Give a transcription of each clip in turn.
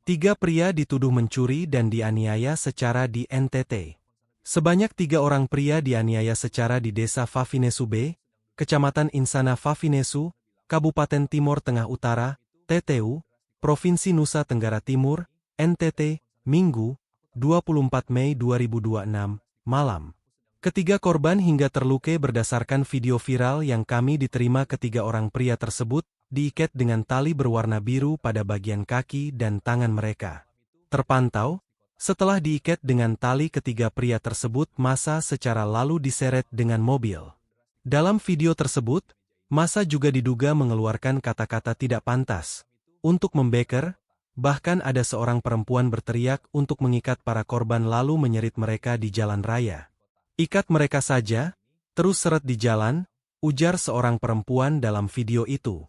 3 pria dituduh mencuri dan dianiaya secara di NTT. Sebanyak 3 orang pria dianiaya secara di Desa Fafinesu B, Kecamatan Insana Fafinesu, Kabupaten Timor Tengah Utara, TTU, Provinsi Nusa Tenggara Timur, NTT, Minggu, 24 Mei 2026, malam. Ketiga korban hingga terluka berdasarkan video viral yang kami diterima. Ketiga orang pria tersebut diikat dengan tali berwarna biru pada bagian kaki dan tangan mereka. Terpantau, setelah diikat dengan tali ketiga pria tersebut massa secara lalu diseret dengan mobil. Dalam video tersebut, massa juga diduga mengeluarkan kata-kata tidak pantas untuk membeker, bahkan ada seorang perempuan berteriak untuk mengikat para korban lalu menyerit mereka di jalan raya. "Ikat mereka saja, terus seret di jalan," ujar seorang perempuan dalam video itu.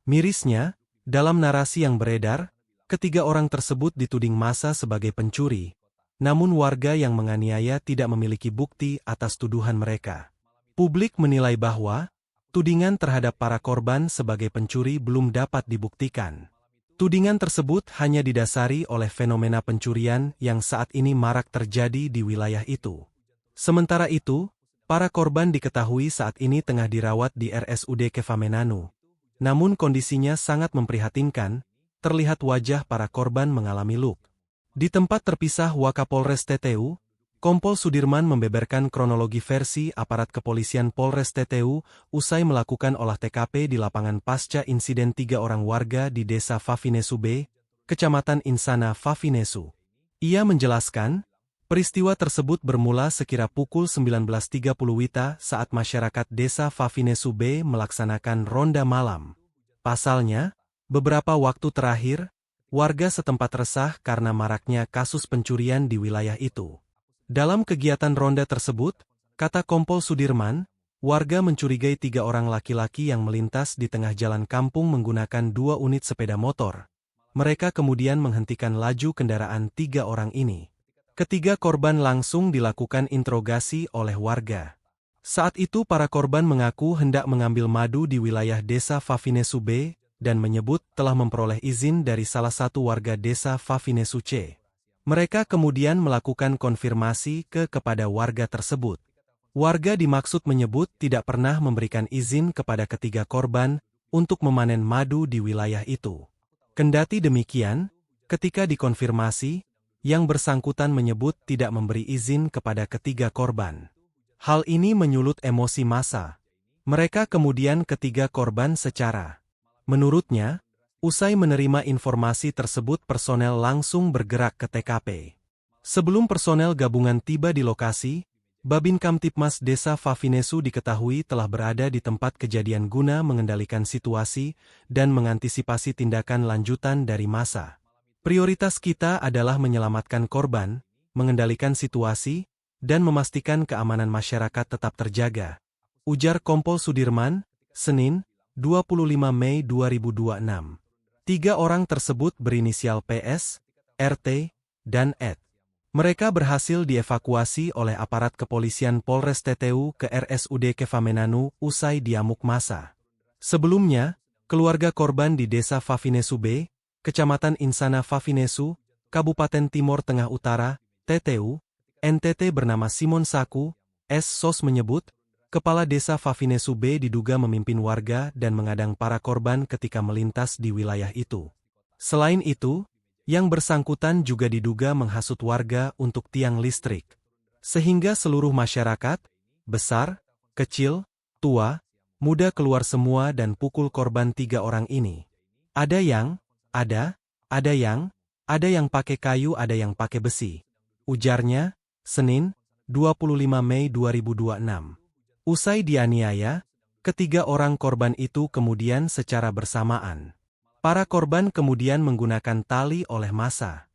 Mirisnya, dalam narasi yang beredar, ketiga orang tersebut dituding massa sebagai pencuri. Namun warga yang menganiaya tidak memiliki bukti atas tuduhan mereka. Publik menilai bahwa tudingan terhadap para korban sebagai pencuri belum dapat dibuktikan. Tudingan tersebut hanya didasari oleh fenomena pencurian yang saat ini marak terjadi di wilayah itu. Sementara itu, para korban diketahui saat ini tengah dirawat di RSUD Kefamenanu. Namun kondisinya sangat memprihatinkan, terlihat wajah para korban mengalami luka. Di tempat terpisah Wakapolres TTU, Kompol Sudirman membeberkan kronologi versi aparat kepolisian Polres TTU usai melakukan olah TKP di lapangan pasca insiden 3 orang warga di Desa Fafinesu B, Kecamatan Insana Fafinesu. Ia menjelaskan, peristiwa tersebut bermula sekira pukul 19.30 WITA saat masyarakat Desa Fafinesu B melaksanakan ronda malam. Pasalnya, beberapa waktu terakhir, warga setempat resah karena maraknya kasus pencurian di wilayah itu. Dalam kegiatan ronda tersebut, kata Kompol Sudirman, warga mencurigai 3 orang laki-laki yang melintas di tengah jalan kampung menggunakan 2 unit sepeda motor. Mereka kemudian menghentikan laju kendaraan 3 orang ini. Ketiga korban langsung dilakukan interogasi oleh warga. Saat itu para korban mengaku hendak mengambil madu di wilayah Desa Fafinesu B dan menyebut telah memperoleh izin dari salah satu warga Desa Fafinesu C. Mereka kemudian melakukan konfirmasi kepada warga tersebut. Warga dimaksud menyebut tidak pernah memberikan izin kepada ketiga korban untuk memanen madu di wilayah itu. Kendati demikian, ketika dikonfirmasi, yang bersangkutan menyebut tidak memberi izin kepada ketiga korban. Hal ini menyulut emosi massa. Mereka kemudian ketiga korban secara. Menurutnya, usai menerima informasi tersebut personel langsung bergerak ke TKP. Sebelum personel gabungan tiba di lokasi, Babin Kamtipmas Desa Fafinesu diketahui telah berada di tempat kejadian guna mengendalikan situasi dan mengantisipasi tindakan lanjutan dari massa. Prioritas kita adalah menyelamatkan korban, mengendalikan situasi, dan memastikan keamanan masyarakat tetap terjaga, ujar Kompol Sudirman, Senin, 25 Mei 2026. 3 orang tersebut berinisial PS, RT, dan ED. Mereka berhasil dievakuasi oleh aparat kepolisian Polres TTU ke RSUD Kefamenanu usai diamuk massa. Sebelumnya, keluarga korban di Desa Fafinesu B, Kecamatan Insana Fafinesu, Kabupaten Timor Tengah Utara, TTU, NTT bernama Simon Saku, S.Sos menyebut, Kepala Desa Fafinesu B diduga memimpin warga dan mengadang para korban ketika melintas di wilayah itu. Selain itu, yang bersangkutan juga diduga menghasut warga untuk tiang listrik. Sehingga seluruh masyarakat, besar, kecil, tua, muda keluar semua dan pukul korban 3 orang ini. Ada yang pakai kayu, ada yang pakai besi. Ujarnya, Senin, 25 Mei 2026. Usai dianiaya, ketiga orang korban itu kemudian secara bersamaan. Para korban kemudian menggunakan tali oleh massa.